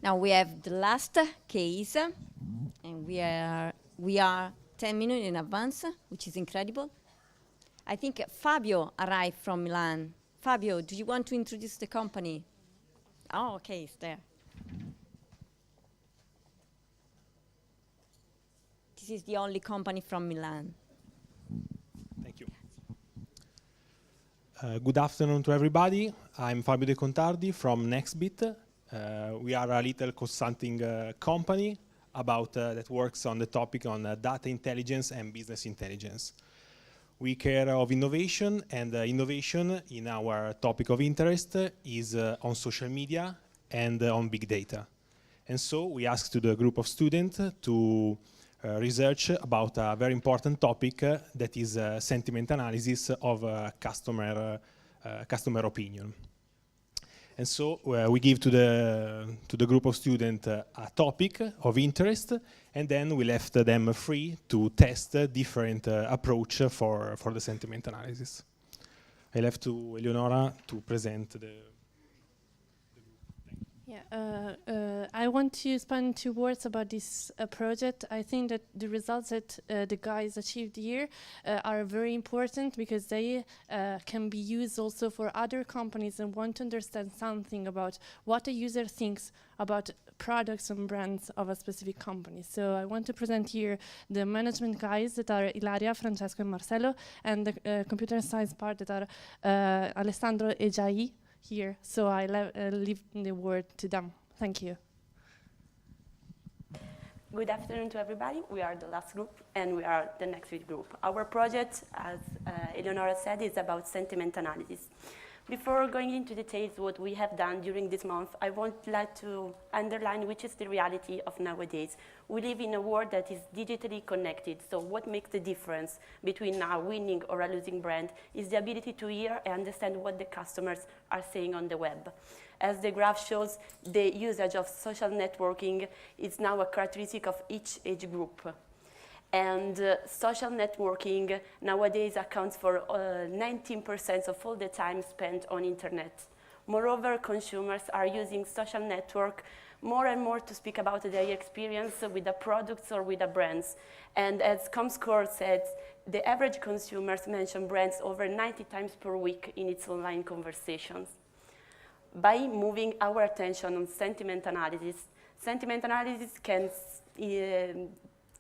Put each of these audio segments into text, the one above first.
Now we have the last case, and we are 10 minutes in advance, which is incredible. I think Fabio arrived from Milan. Fabio, do you want to introduce the company? Oh, okay, it's there. This is the only company from Milan. Thank you. Good afternoon to everybody. I'm Fabio De Contardi from Nextbit. We are a little consulting company that works on the topic on data intelligence and business intelligence. We care of innovation, and innovation in our topic of interest is on social media and on big data. And so we asked to the group of students to research about a very important topic that is sentiment analysis of customer opinion. And so we give to the group of students a topic of interest, and then we left them free to test different approach for the sentiment analysis. I left to Eleonora to present the group. Yeah, I want to spend 2 words about this project. I think that the results that the guys achieved here are very important because they can be used also for other companies and want to understand something about what a user thinks about products and brands of a specific company. So I want to present here the management guys that are Ilaria, Francesco, and Marcelo, and the computer science part that are Alessandro e Jai here. So I leave the word to them. Thank you. Good afternoon to everybody. We are the last group, and we are the Nextbit group. Our project, as Eleonora said, is about sentiment analysis. Before going into details what we have done during this month, I would like to underline which is the reality of nowadays. We live in a world that is digitally connected, so what makes the difference between a winning or a losing brand is the ability to hear and understand what the customers are saying on the web. As the graph shows, the usage of social networking is now a characteristic of each age group. And social networking nowadays accounts for 19% of all the time spent on internet. Moreover, consumers are using social network more and more to speak about their experience with the products or with the brands. And as Comscore said, the average consumers mention brands over 90 times per week in its online conversations. By moving our attention on sentiment analysis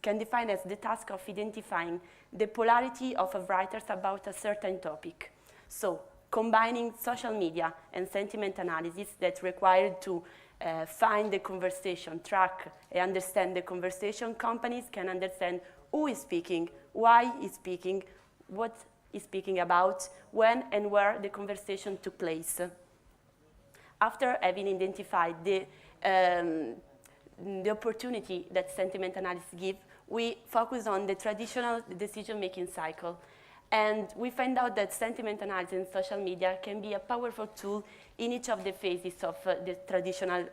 can define as the task of identifying the polarity of writers about a certain topic. So, combining social media and sentiment analysis that's required to find the conversation, track and understand the conversation, companies can understand who is speaking, why is speaking, what is speaking about, when and where the conversation took place. After having identified the opportunity that sentiment analysis gives, we focus on the traditional decision-making cycle. And we find out that sentiment analysis in social media can be a powerful tool in each of the phases of the traditional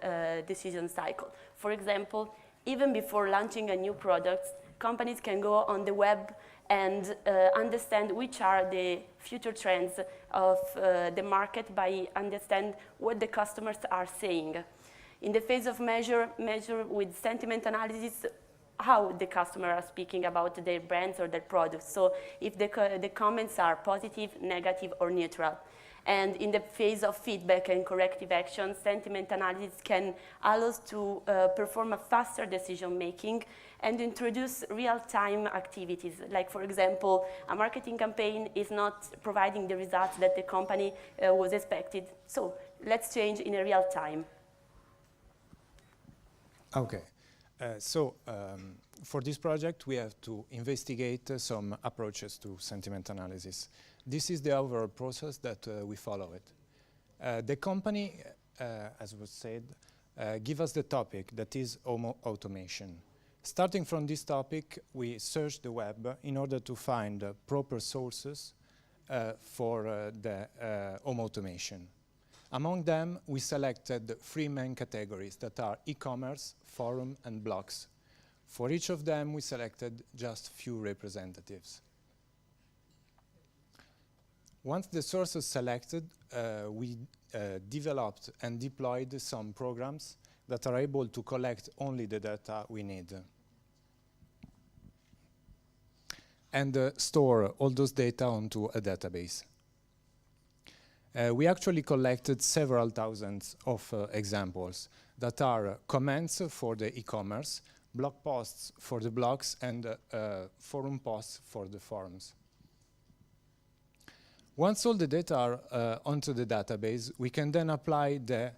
decision cycle. For example, even before launching a new product, companies can go on the web and understand which are the future trends of the market by understand what the customers are saying. In the phase of measure with sentiment analysis, how the customers are speaking about their brands or their products. So if the comments are positive, negative, or neutral. And in the phase of feedback and corrective action, sentiment analysis can allow us to perform a faster decision-making and introduce real-time activities. Like, for example, a marketing campaign is not providing the results that the company was expected. So let's change in a real time. Okay. For this project, we have to investigate some approaches to sentiment analysis. This is the overall process that we follow it. The company, as was said, give us the topic that is home automation. Starting from this topic, we search the web in order to find proper sources for the home automation. Among them, we selected 3 main categories that are e-commerce, forum, and blogs. For each of them, we selected just few representatives. Once the source is selected, we developed and deployed some programs that are able to collect only the data we need and store all those data onto a database. We actually collected several thousands of examples that are comments for the e-commerce, blog posts for the blogs, and forum posts for the forums. Once all the data are onto the database, we can then apply the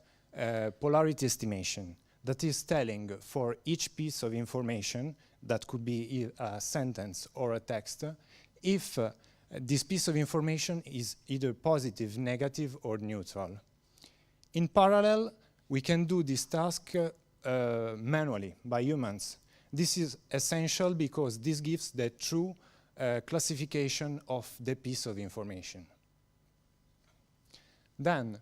polarity estimation that is telling for each piece of information, that could be a sentence or a text, if this piece of information is either positive, negative, or neutral. In parallel, we can do this task manually by humans. This is essential because this gives the true classification of the piece of information. Then,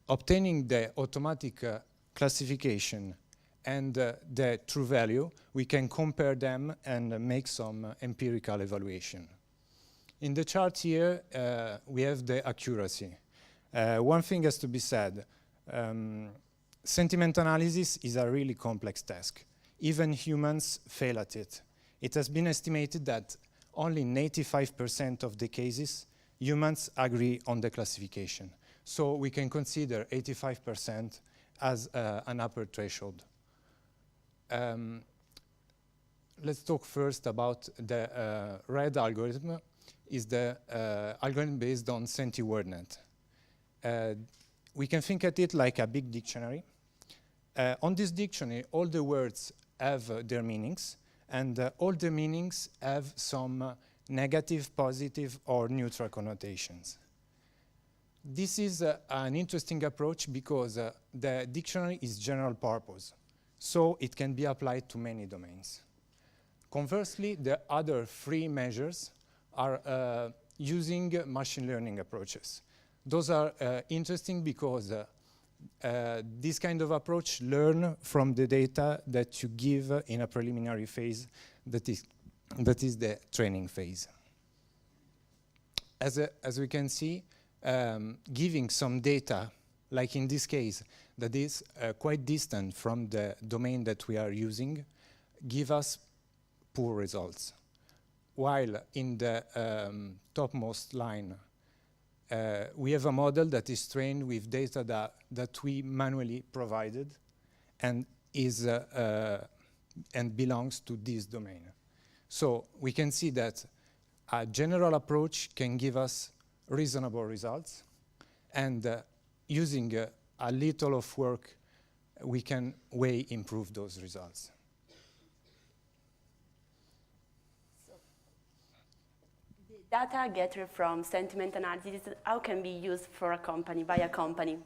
obtaining the automatic classification and the true value, we can compare them and make some empirical evaluation. In the chart here, we have the accuracy. One thing has to be said. Sentiment analysis is a really complex task. Even humans fail at it. It has been estimated that only in 85% of the cases, humans agree on the classification. So we can consider 85% as an upper threshold. Let's talk first about the red algorithm. Is the algorithm based on SentiWordNet. We can think at it like a big dictionary. On this dictionary, all the words have their meanings, and all the meanings have some negative, positive, or neutral connotations. This is an interesting approach because the dictionary is general purpose, so it can be applied to many domains. Conversely, the other three measures are using machine learning approaches. Those are interesting because this kind of approach learn from the data that you give in a preliminary phase, that is the training phase. As we can see, giving some data, like in this case, that is quite distant from the domain that we are using, give us poor results. While in the topmost line, we have a model that is trained with data that we manually provided and is and belongs to this domain. So we can see that a general approach can give us reasonable results, and using a little of work, we can way improve those results. Data gathered from sentiment analysis, how can be used for a company, by a company?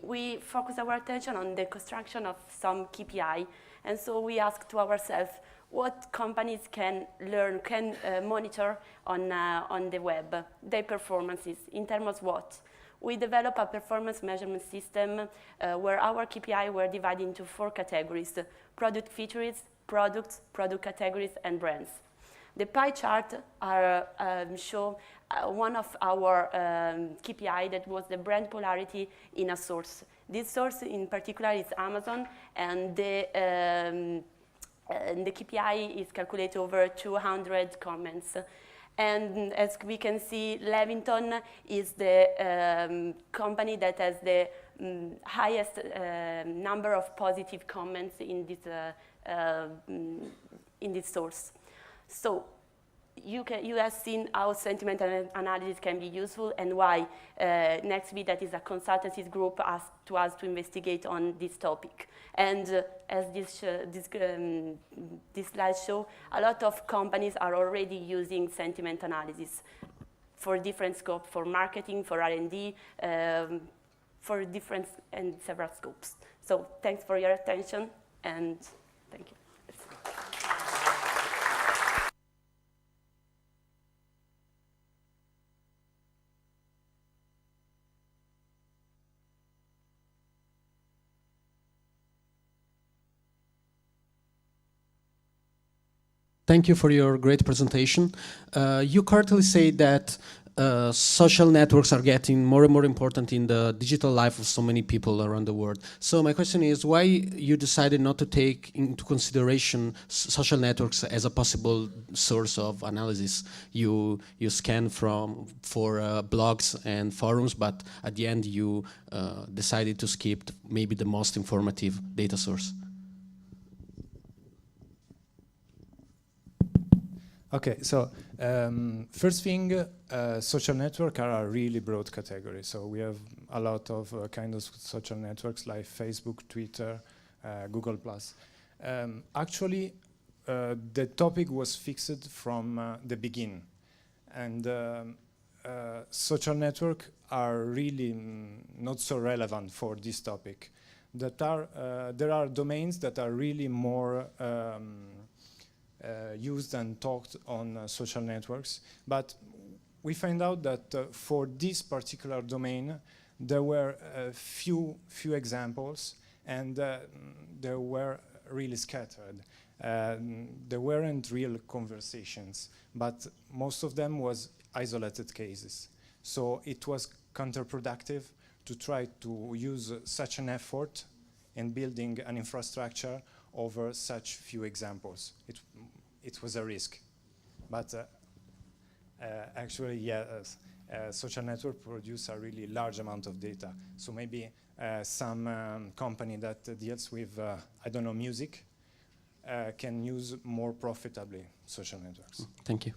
We focus our attention on the construction of some KPI, and so we ask to ourselves what companies can learn, can monitor on the web, their performances, in terms of what? We develop a performance measurement system where our KPI were divided into 4 categories: product features, products, product categories, and brands. The pie chart show one of our KPI that was the brand polarity in a source. This source in particular is Amazon, and the KPI is calculated over 200 comments. And as we can see, Levington is the company that has the highest number of positive comments in this source. So you have seen how sentiment analysis can be useful and why Nextbit, that is a consultancy group, asked to us to investigate on this topic. And as this slide shows, a lot of companies are already using sentiment analysis for different scopes, for marketing, for R&D, for different and several scopes. So thanks for your attention, and thank you. Thank you for your great presentation. You correctly say that social networks are getting more and more important in the digital life of so many people around the world. So my question is, why you decided not to take into consideration social networks as a possible source of analysis? You scan for blogs and forums, but at the end you decided to skip maybe the most informative data source. Okay, so first thing, social networks are a really broad category. So we have a lot of kind of social networks like Facebook, Twitter, Google+. Actually, the topic was fixed from the beginning. And social networks are really not so relevant for this topic. There are domains that are really more used and talked on social networks, but we find out that for this particular domain there were few examples, and they were really scattered. There weren't real conversations, but most of them was isolated cases. So it was counterproductive to try to use such an effort in building an infrastructure over such few examples. It was a risk, but actually, yes, social network produce a really large amount of data. So maybe some company that deals with, I don't know, music, can use more profitably social networks. Thank you.